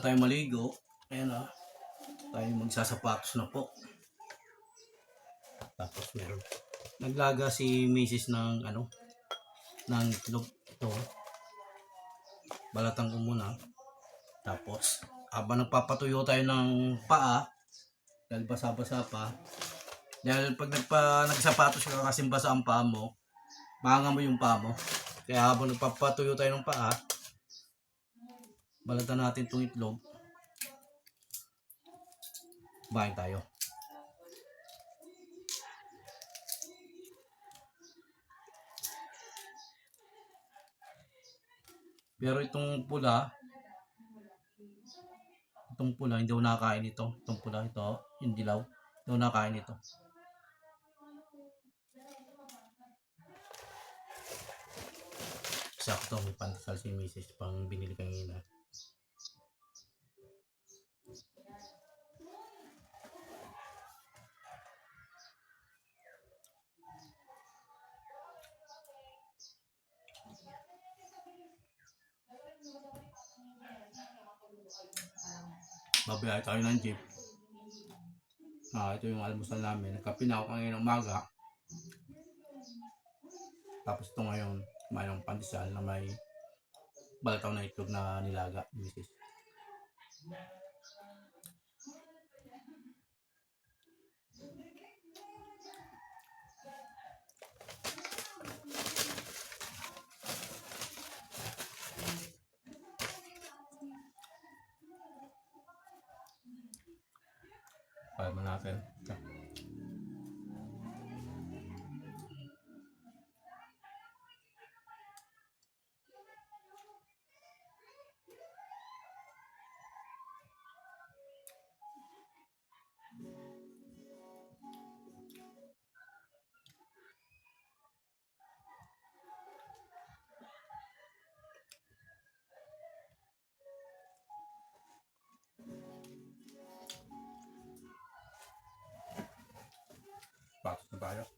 tayo maligo. Ayan na. Tayo magsasapatos na po. Tapos meron. Naglaga si Mrs. ng ng itlog. Ito. Balatan ko muna. Tapos habang nagpapatuyo tayo ng paa, dahil basa-basa pa. Dahil pag nagsapatos ka kasing basa ang paa mo, maangamoy yung paa mo. Kaya habang nagpapatuyo tayo ng paa, balatan natin itong itlog. Bahin tayo. Pero itong pula, hindi ako nakakain ito. Itong pula, ito, yung dilaw, hindi ako nakakain ito. Sakto, may pandesal si Mrs. pang binili kanina. Babayay tayo ng jeep. Ito yung almusal namin. Nagkape na ako kanina umaga. Tapos ito ngayon, kumain ng pandesal na may balataw na itlog na nilaga, Mrs. Kaya mo natin. Patos na tayo.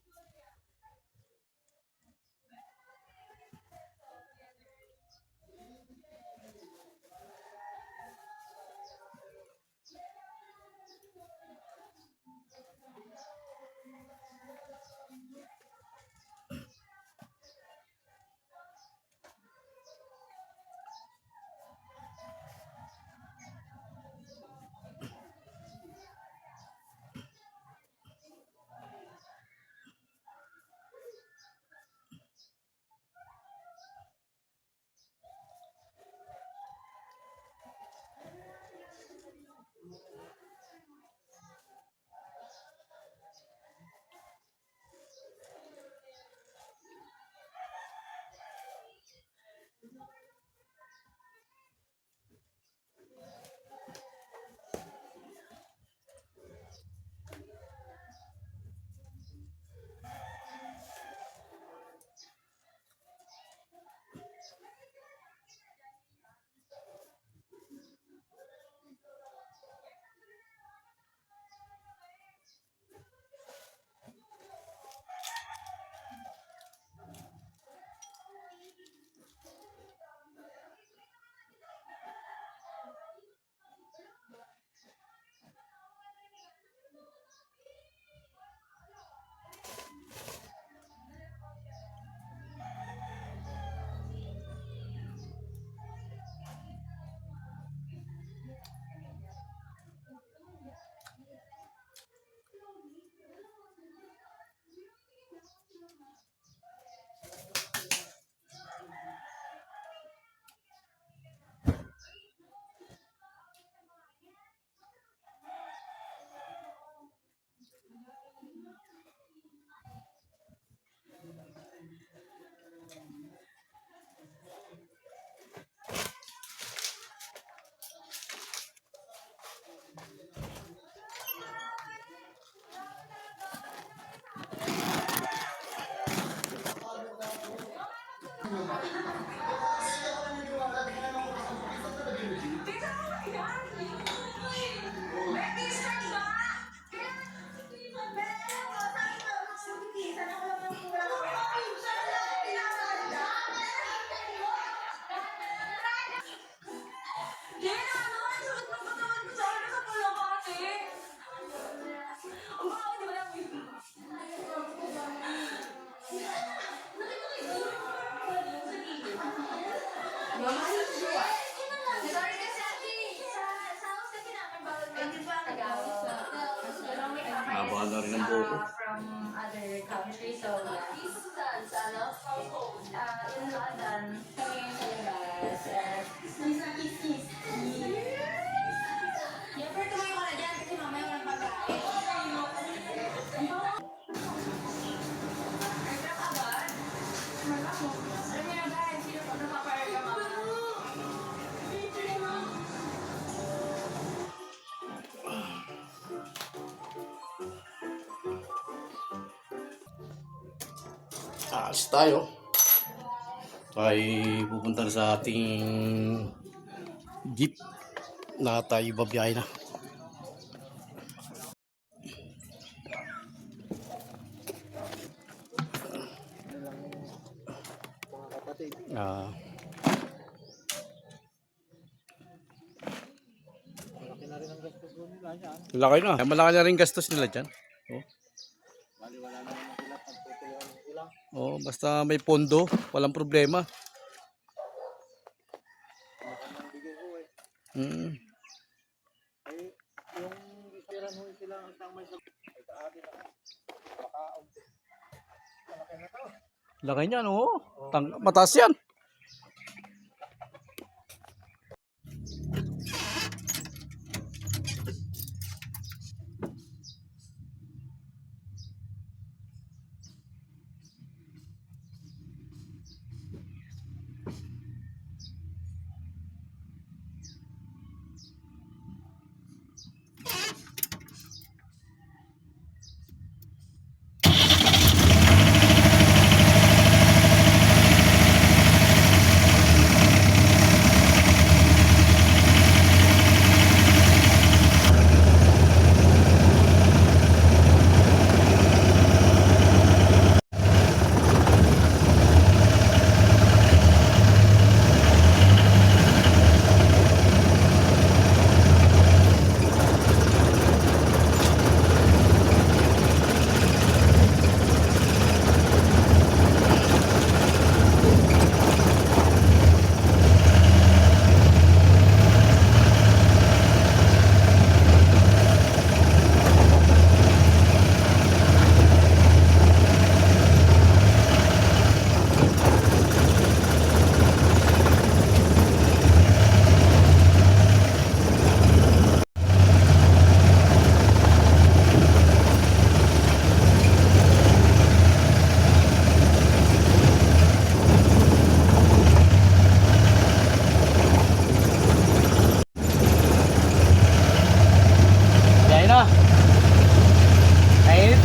Haba na rin ang buko. From other countries, so in London, kami sa labas. Yung pero tumayo ka na dyan kasi mamaya walang pagkain. Alam niyo na guys, sino pa napapayag ka mama? Alis tayo. Ay pupunta na sa ating jeep na tayo babiyahe na. Ah. Laki na. Malaki na rin gastos nila dyan. Oh. Oh, basta may pondo, walang problema. Mm. Laki niya, no? Mataas yan.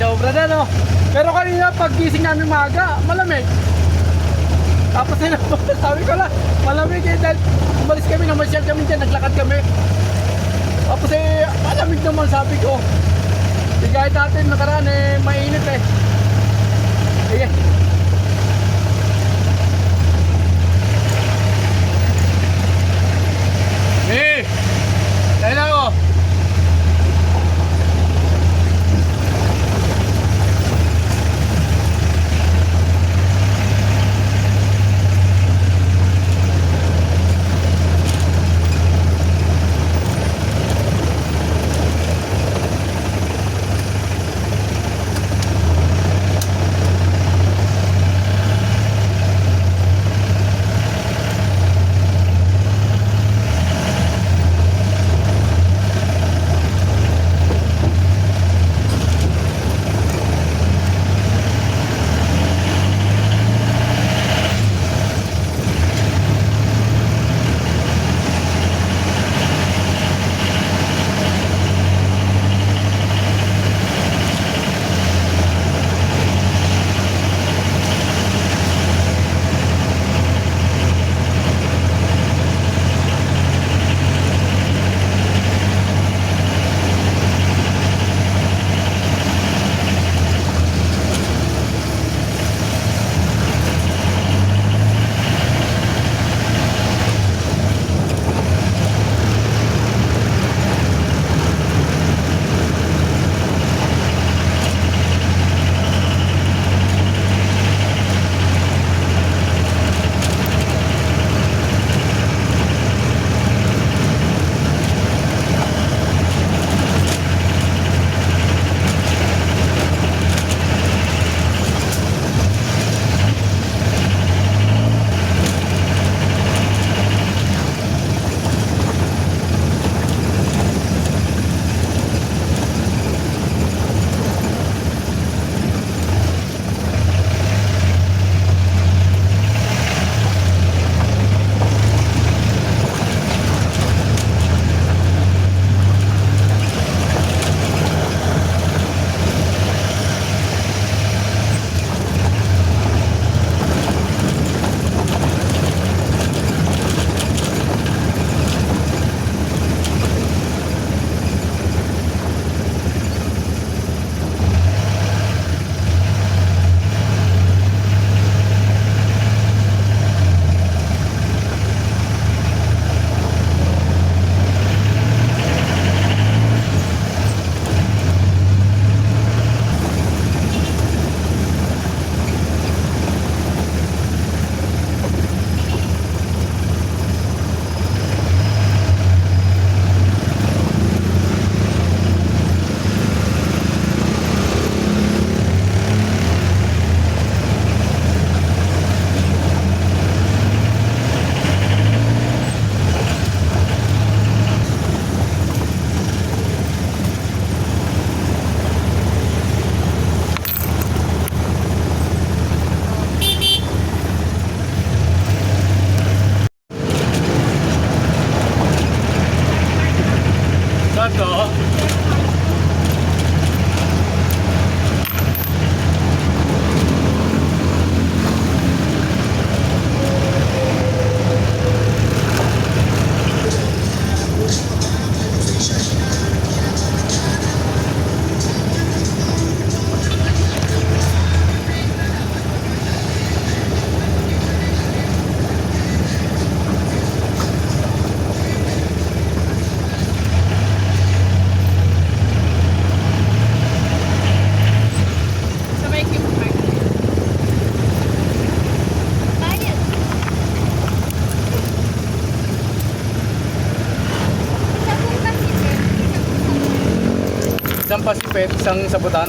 Sobra na, no? Pero kanina paggising namin maga, malamig. Tapos na sabi ko lang, malamig eh dahil umalis kami, namasyal kami dyan, naglakad kami. Tapos eh, malamig naman sabi ko. Kahit natin nakaraan eh, mainit eh. Ayan. Eh, dahil ako. Saan to? Sa may Q Park. Bayad. Isa pong pasipin. Isang pasipit, isang sabutan.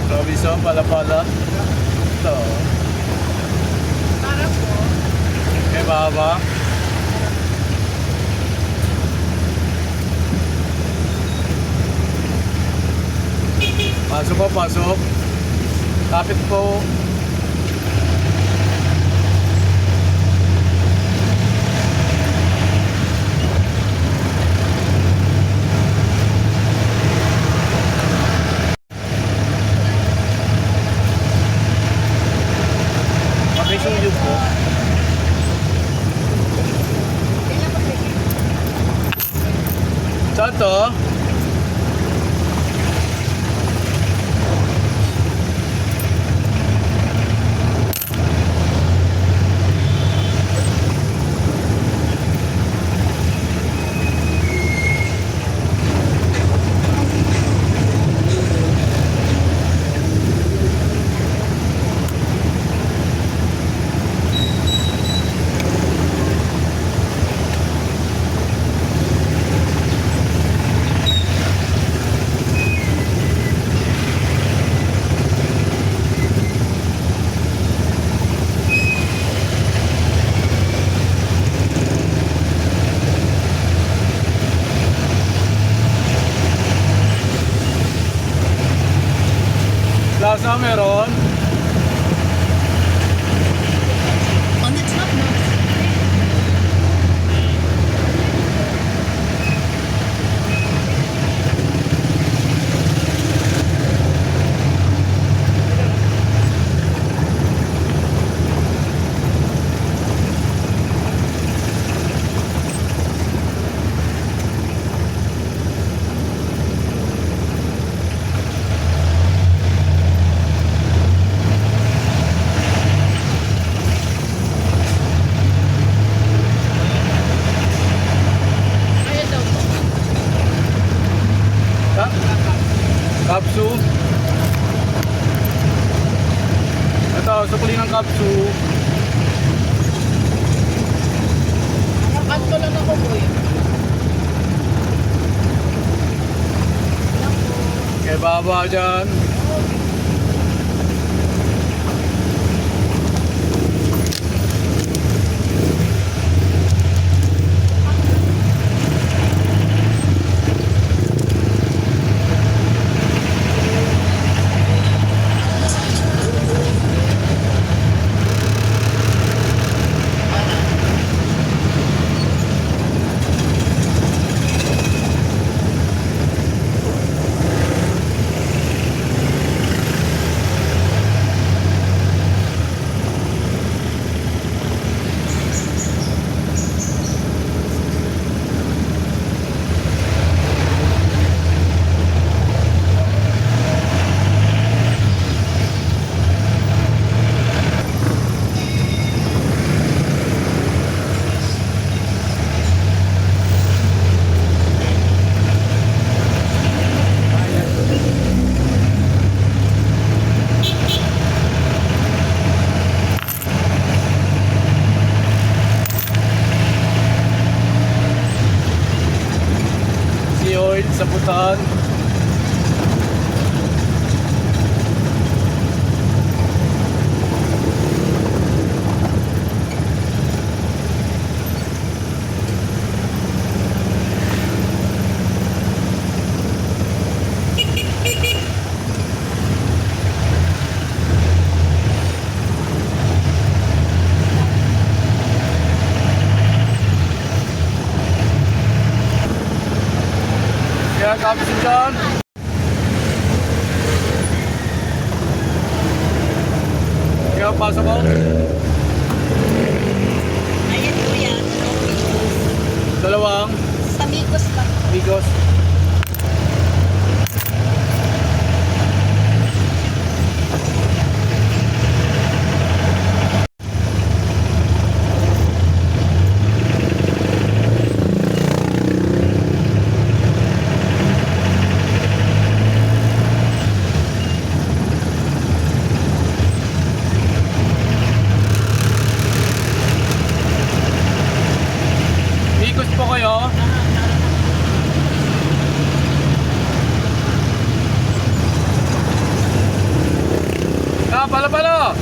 Robinson, pala-pala. Ito. Para po. Kay Baba. Pasok po, pasok. Kapit po. Pakisuyo po. Saan to? Plaza meron. On the top note. Ayun daw po. Kapsu. Ito, sukli ng kapsu. Kanto lang ako po yun. Kay Baba dyan. Sa Butan. Ayan, Robinson John. Ikaw, pasok ko. Ayan po yan. Dalawang. Sa Migos lang. Migos. Migos po kayo. Ah, pala.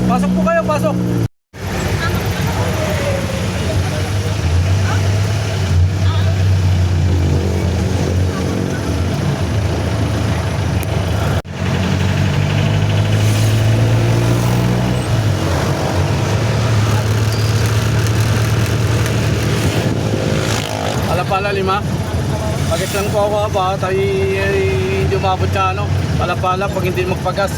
Pasok po kayo, pasok. Pala 5. Pagis lang po ako ba, tayo hindi umabot sa ano. Pala pag hindi magpagas.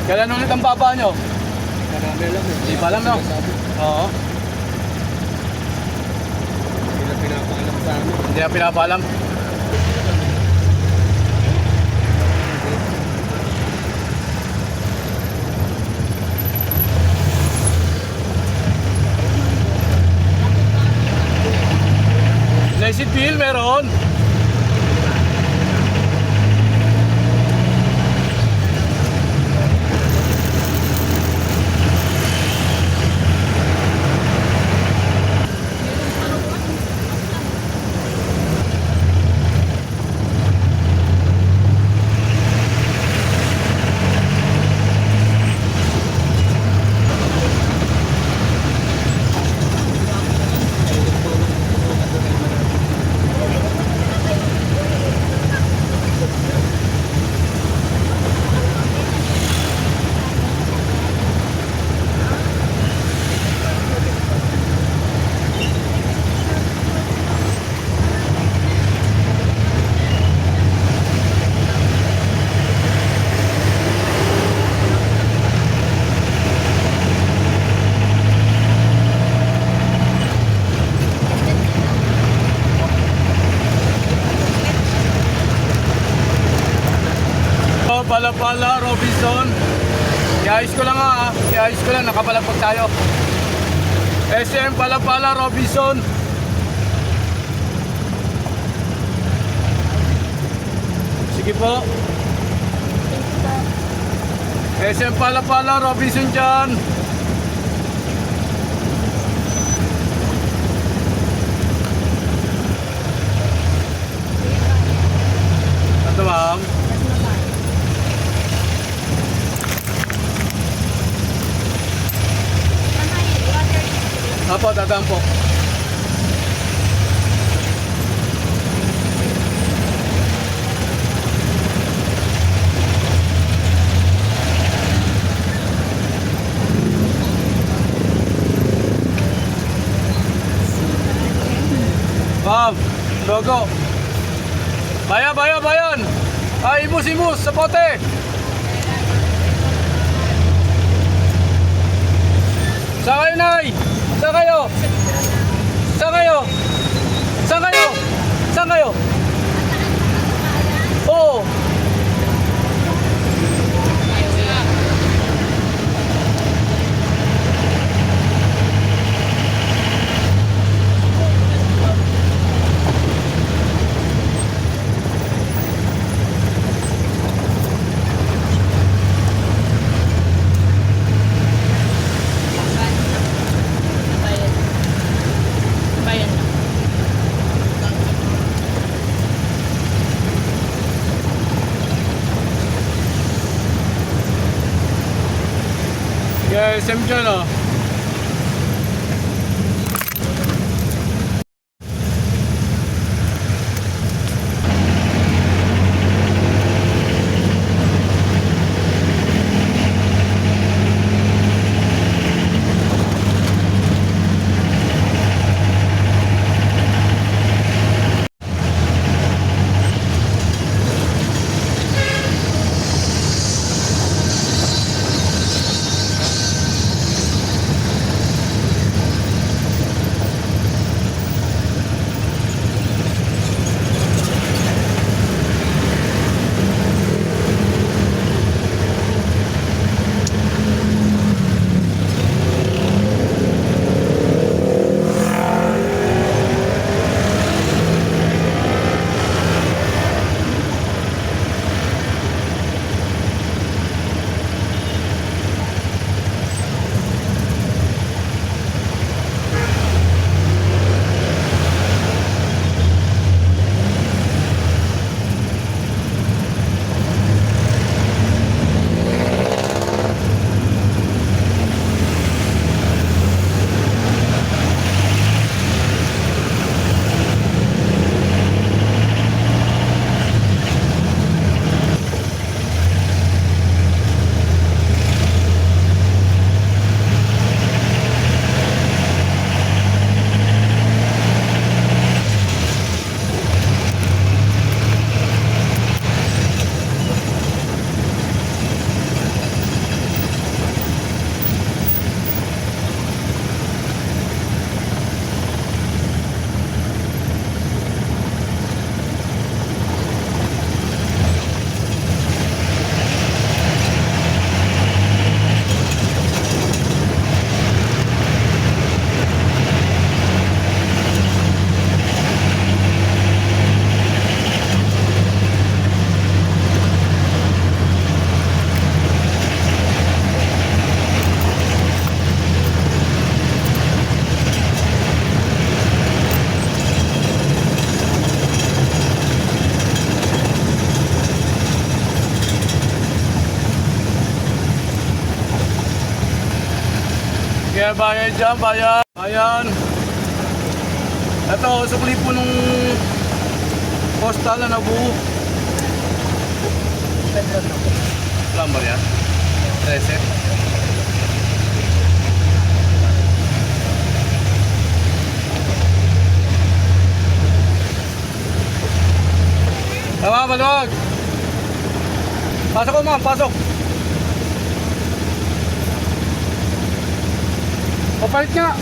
Kailan ulit ang baba nyo? Marami lang eh. Di pa alam, no? Oo. Hindi na pinapaalam sa amin. Hindi na pinapaalam. Naisip feel meron. Pala Robinson. Iayos ko lang ha. Iayos ko lang, nakapalapag tayo. SM Pala Robinson. Sige po. SM Pala Robinson dyan. Ito ma'am. Apo, dadaan po. Ma'am, logo. Bayan! Ay, imus sa pote! Saan kayo, Nay? Saan kayo? Saan kayo? Saan kayo? Saan kayo? Oo. Bayan na. Yeah, SM dyan oh. Kaya bayan dyan, bayan. Bayan. Ito, sukli po nung postal na nabuo. Ilan ba yan? 13. Tama, maluwag. Pasok ko, ma'am, pasok. Papalit nga.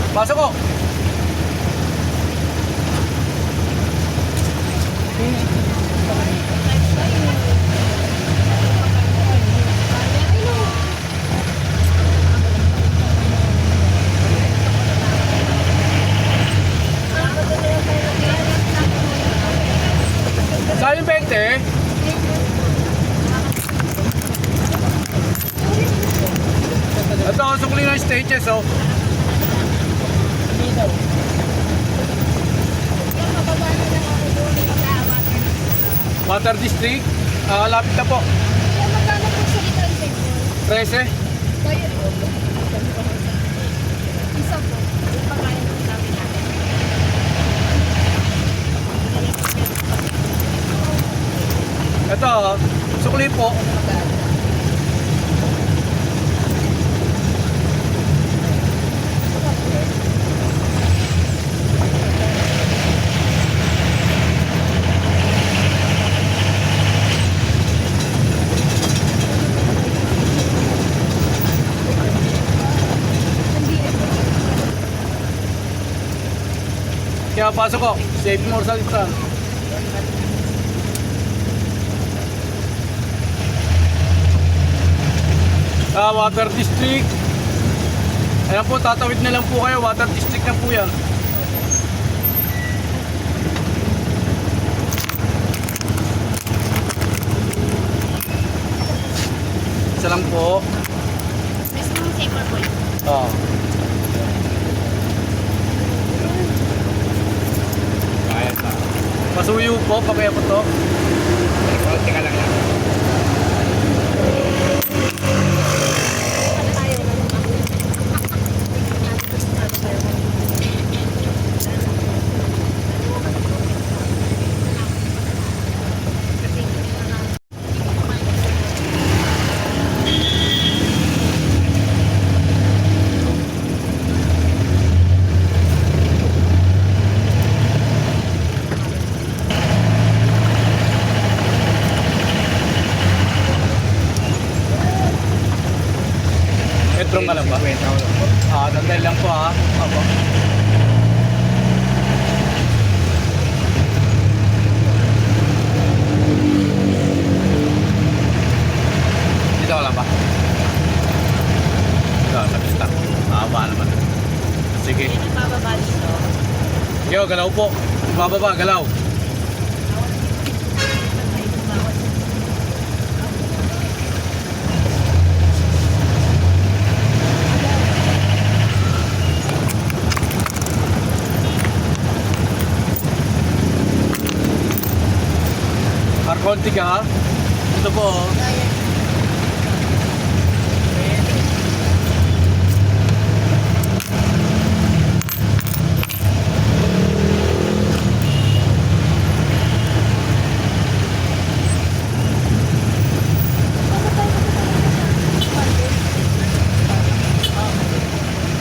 Pasok ko. Saan yung 20? Ito, sukli ng stages, oh. Water District, lapit na po. Magkano po sa litransing po? 13. Bayad po. Isa po. Yung pagkain po namin natin. po. Kaya pasok ko, save more sa litran. Water district. Ayan po, tatawid na lang po kayo. Water district na po yan. Isa lang po. Maximum safer po yun. Oh. Kaya na. Pasuyo po, papaya po to. Konti ka lang lang. Ano tayo? Metro ka lang ba? Dandal lang po ha. Apo. Dito ka lang ba? Dito, sa pista. Mahaba naman. Sige. Hindi bababa dito. Yo, galaw po. Bababa, galaw. Konti ka ha? Ito po oh.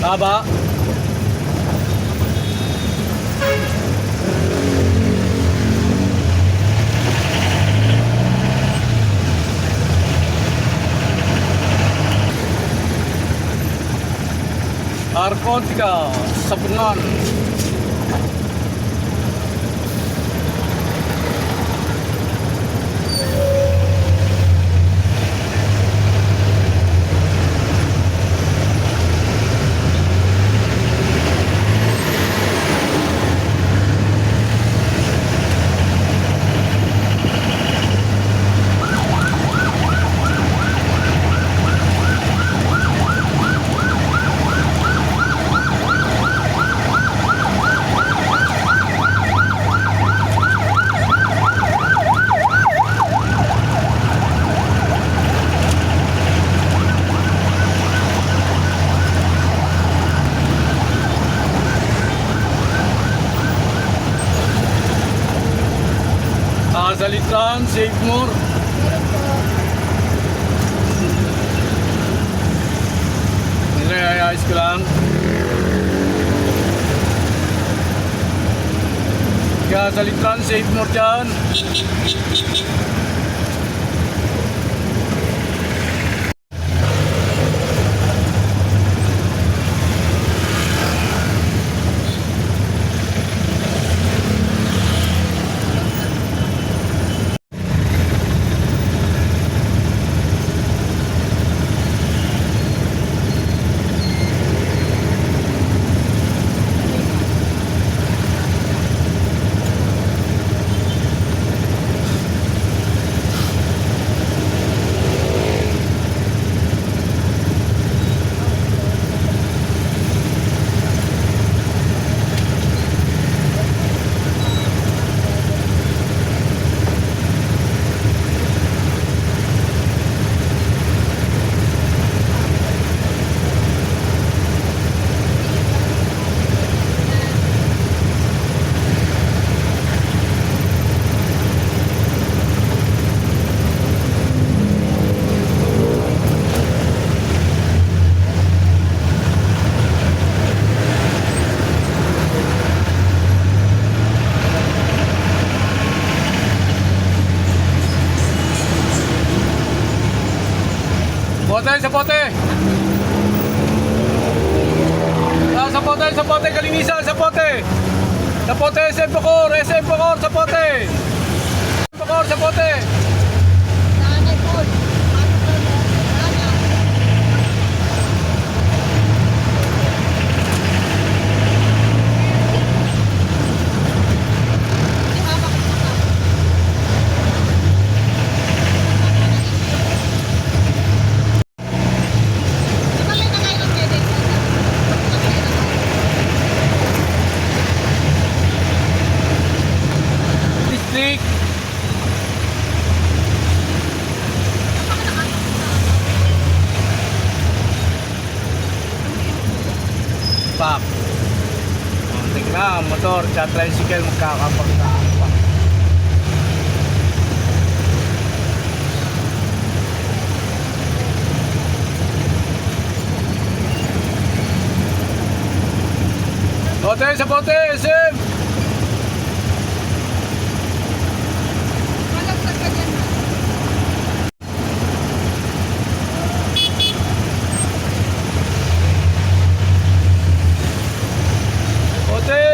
Baba. Narkotika, Sapungan. Salitran, save more. Hindi, ayos ko lang. Kaya salitran, save more dyan. Sapote! Sapote, kalinisan, sapote! Sapote, SM Bacor, sapote! Bacor, sapote! District! Pak! Tingnan na, motor, tsaka tricycle, magkakapagkaan pa. Sapote, SM! Sapote!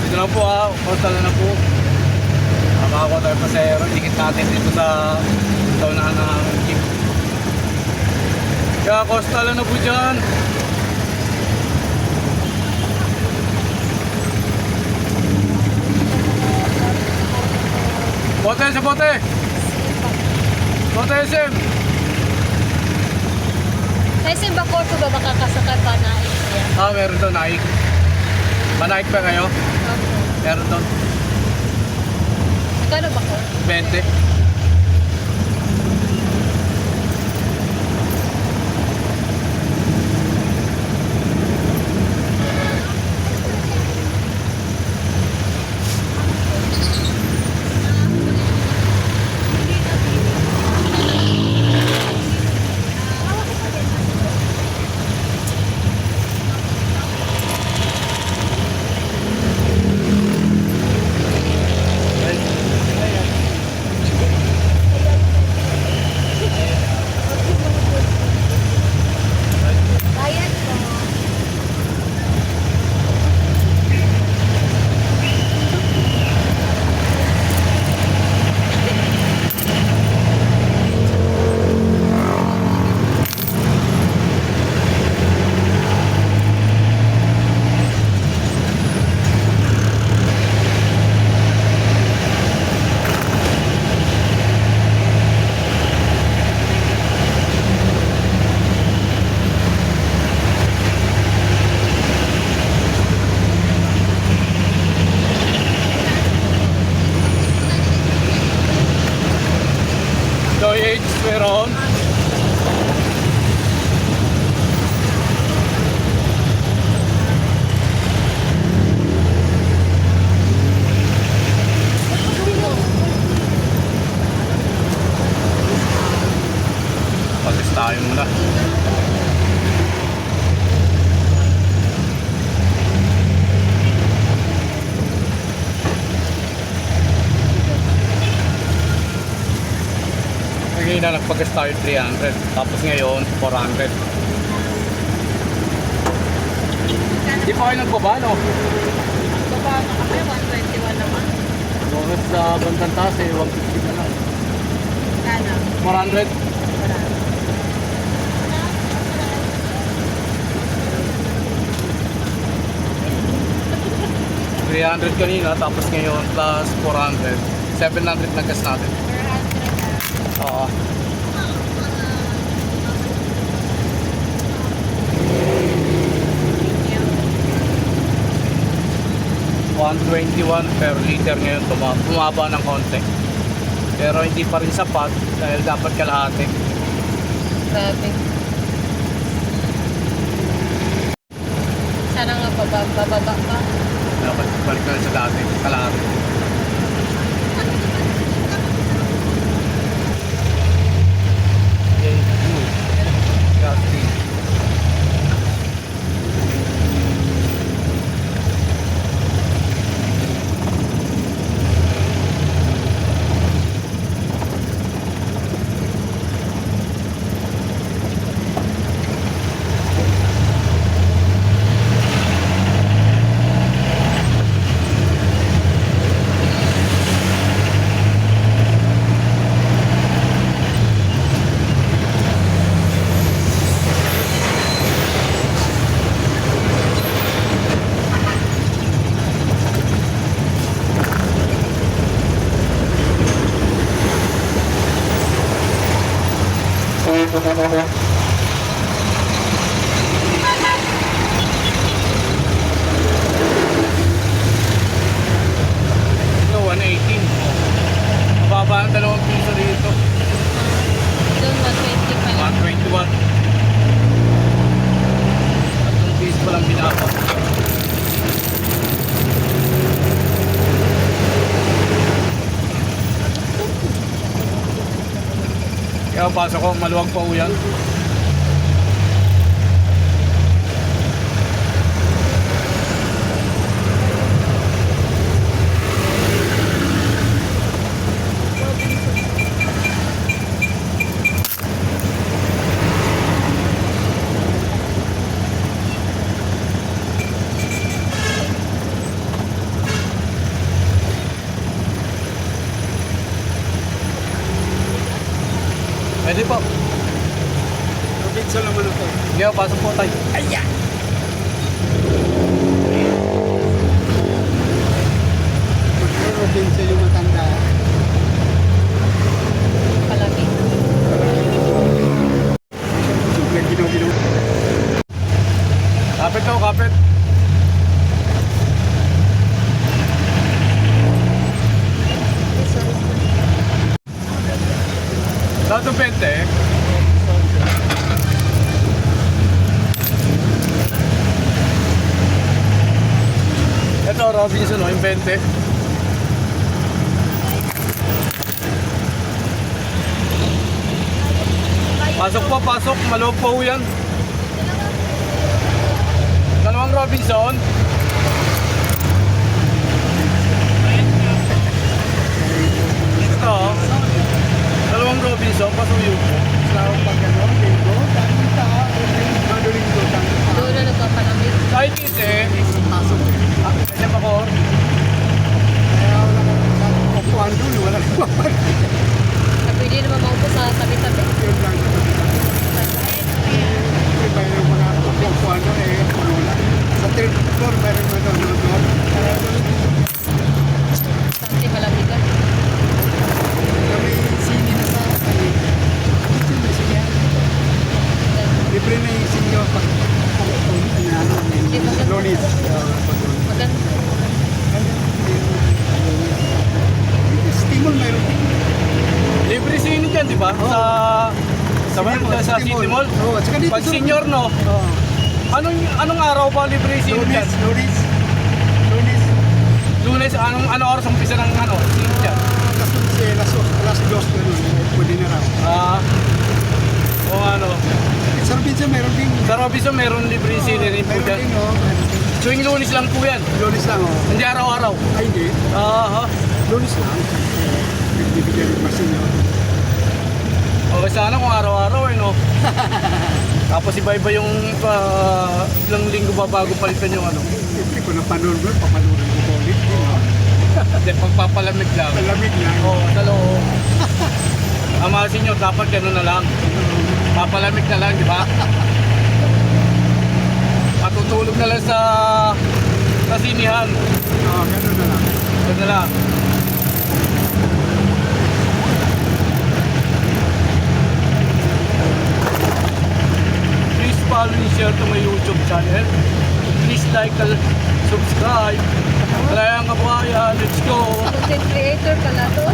Dito na po postal na po. Makakakuha tayo pasahero, dikit natin dito sa unahan ng jeep. Kaya coastal na po dyan. Sapote! Sapote SM! Sa SM Bacor po ba makakasakay pa na siya? Meron doon, naik. Panaik pa kayo? Opo. Meron doon. Magkano Bacor? 20. Bayad po. Joy H, meron. Pag-test tayo muna. Ngayon na nagpag-gas tayo 300, tapos ngayon 400. Di pa kayo nagbaba, no? Baba na kami, 121 naman. Bakit sa bandang taas 150 na lang. Kano? 400? Wala. 300 kanina, tapos ngayon plus 400. 700 na gas natin. 400 na. Oo. $121 per liter ngayon, bumaba ng konti. Pero hindi pa rin sapat dahil dapat kalahati. Grabe. Sana nga bababa pa. Dapat balik na rin sa dati, kalahati. Ito, 118. Mababa ang 2 piso rito. Doon 120 pa lang. 121. 3 piso pa lang binaba. Kaya pasok ko, maluwag pa uyan. Pwede po. Pizza naman ako. Sige, pasok po tayo. Pizza yung matanda. Palamig. Super ginaw-ginaw. Kapit daw, kapit. Dato 20. Ito, Robinson, yung 20. Pasok po, pasok. Maloob po yan. Dalawang Robinson. Ito, dalawang Robinson, pasuyo po. Sa pag ano, linggo, tanita, ano linggo, tanita. Doon na nagpapalamig. Kahit ite, Pasok. kanya pa ko. Kaya wala ka sa upuan doon, wala ka papan. Pwede naman maupo sa tabi-tabi. Yun lang sa tabi-tabi. Iba yung mga upuan doon, puno lang. Sa third floor, mayroon mo doon. Sante malamig ka. Kami sini na sa kanya. Sino siya? Libre na yung sinyo pag Lonis. Maganda. Stimol mayroon din. Libre sinin dyan, di ba? Sa City Mall. Oo, tsaka dito Pag sa- senior, no? Oo. Anong araw pa libre sinin dyan? Lunes. Lunes, anong oras ang umpisa ng sinin dyan? Alas 2 ganun. Pwede na raw. O ano, Sa Robinson mayroon din. sa Robinson meron libre sinin rin po Mayroon dyan. din, oh. Tuwing Lunes lang po yan. Lunes lang, oh. Hindi araw-araw. Ay, hindi. Aha. Lunes lang. Nagbibigyan ng masin, oh. Okay, sana kung araw-araw no. Tapos iba-iba yung ilang linggo ba bago palitan yung Siyempre, kung napanood mo, papanurin ko ulit. Hindi, pagpapalamig lang. Malamig lang. Oo, dalawa. Ang mga senior, dapat gano'n na lang. Papalamig na lang, di ba? Matutulog na lang sa sinihan. Oo, ganun na lang. Gano'n na lang. Please follow and share to my YouTube channel. Please like and subscribe. Kaya nga po, let's go. Content creator pala to.